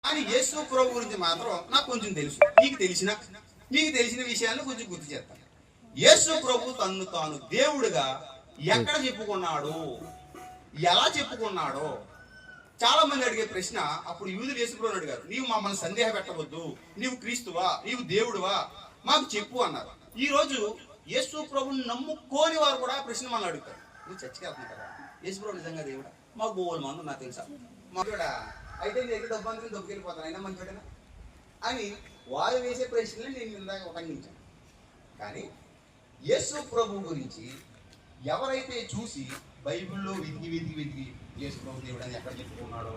కానీ యేసు ప్రభు గురించి మాత్రం నాకు కొంచెం తెలుసు. మీకు తెలిసిన విషయాలను కొంచెం గుర్తు చేస్తాను. యేసు ప్రభు తన్ను తాను దేవుడుగా ఎక్కడ చెప్పుకున్నాడు, ఎలా చెప్పుకున్నాడో చాలా మంది అడిగే ప్రశ్న. అప్పుడు యూదులు యేసు ప్రభువుని అడిగారు, నీవు మమ్మల్ని సందేహ పెట్టవద్దు, నీవు క్రీస్తువా, నీవు దేవుడువా, మాకు చెప్పు అన్నారు. ఈ రోజు యేసు ప్రభుని నమ్ముకోని వారు కూడా ప్రశ్న మనల్ని అడుగుతారు, నువ్వు చర్చికి వెళ్తున్నావు కదా, యేసు ప్రభు నిజంగా దేవుడా? మాకు బోల్ మంది నాకు తెలుసా, మాకుడా అయితే నీ దగ్గర డబ్బు అందరినీ దొబ్బుకెళ్ళిపోతాను, అయినా మంచివాడేనా అని వారు వేసే ప్రశ్నలు నేను ఇందాక ఉటంకించాను. కానీ యేసు ప్రభు గురించి ఎవరైతే చూసి బైబిల్లో వెతికి యేసు ప్రభు దేవుడు అని ఎక్కడ చెప్పుకున్నాడో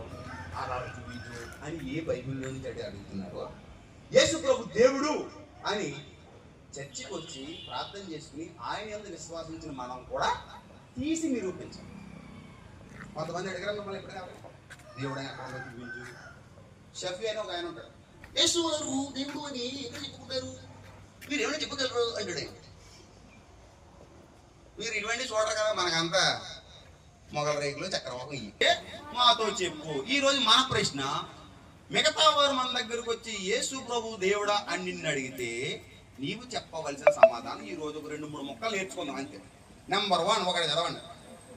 ఆధారం చూపించు అని ఏ బైబిల్లో నుంచి అడుగుతున్నారో, యేసు ప్రభు దేవుడు అని చర్చికి వచ్చి ప్రార్థన చేసుకుని ఆయన యందు విశ్వాసించిన మనం కూడా తీసి నిరూపించాలి. కొంతమంది అడిగారు మిమ్మల్ని ఎప్పుడైనా దేవుడు అని ఎక్కడ చూపించు. షఫీ అని ఒక ఆయన ఉంటాడు, యేసు గారు దేవుడు అని ఎక్కడ చెప్పుకుంటారు, మీరు ఏమైనా చెప్పగలరు అంటాడు. మీరు ఇటువంటి చూడరు కదా, మనకంతా మొగల రేకులు చక్రవాకం ఇయ్యే మాతో చెప్పు. ఈ రోజు మన ప్రశ్న, మిగతా వారు మన దగ్గరకు వచ్చి యేసు ప్రభు దేవుడా అని నిన్ను అడిగితే నీవు చెప్పవలసిన సమాధానం ఈ రోజు ఒక 2-3 ముక్కలు నేర్చుకుందాం అంతే. నెంబర్ 1 ఒకటి చదవండి.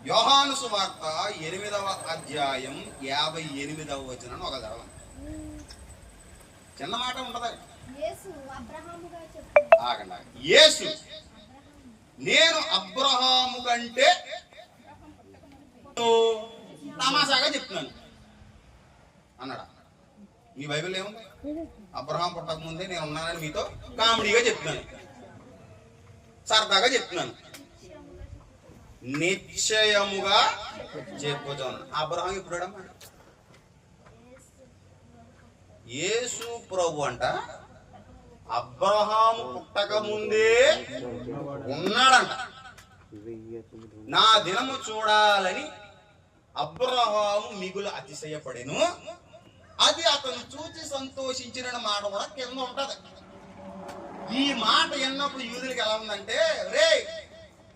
యోహాను సువార్త 8వ అధ్యాయం 58వ వచనం ఒక చదవండి. చిన్న మాట ఉంటది. ఆగండి. యేసు నేను అబ్రహాము కంటే తమాషాగా చెప్తున్నాను అన్నాడా? మీ బైబిల్ ఏముంది? అబ్రహాం పుట్టక ముందే నేను ఉన్నానని మీతో కామెడీగా చెప్తున్నాను, సరదాగా చెప్తున్నాను, నిశ్చయముగా చెప్పుతాను. అబ్రహాం ఇప్పుడు యేసు ప్రభు అంట అబ్రహాము పుట్టక ముందే ఉన్నాడంట. నా దినము చూడాలని అబ్రహాము మిగులు అతిశయపడెను, అది అతను చూచి సంతోషించిన మాట కూడా కింద ఉంటది. ఈ మాట విన్నప్పుడు యూదులకి ఎలా ఉందంటే, రే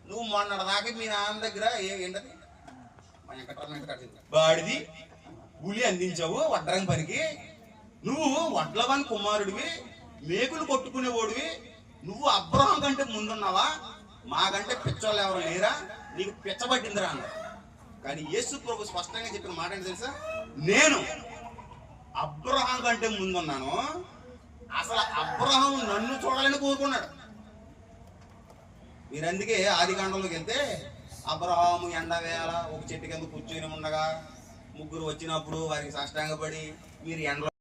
నువ్వు మొన్నటిదాకా మీ నాన్న దగ్గర ఏంటది బాడిది కూలి అందించావు వడ్రంగి పనికి, నువ్వు వడ్ల పని కుమారుడివి, మేకులు కొట్టుకునేవాడివి, నువ్వు అబ్రహాం కంటే ముందున్నావా, మాకంటే పిచ్చోళ్ళు ఎవరు లేరా, నీకు పిచ్చబట్టిందిరా అన్నారు. కానీ యేసు ప్రభు స్పష్టంగా చెప్పిన మాట ఏంటి తెలుసా? నేను అబ్రహాం కంటే ముందున్నాను, అసలు అబ్రహాం నన్ను చూడాలని కోరుకున్నాడు. మీరు అందుకే ఆదికాండంలోకి వెళ్తే అబ్రహాము ఎండవేళ ఒక చెట్టు కింద కూర్చొని ఉండగా ముగ్గురు వచ్చినప్పుడు వారికి సాష్టాంగపడి మీరు ఎండలో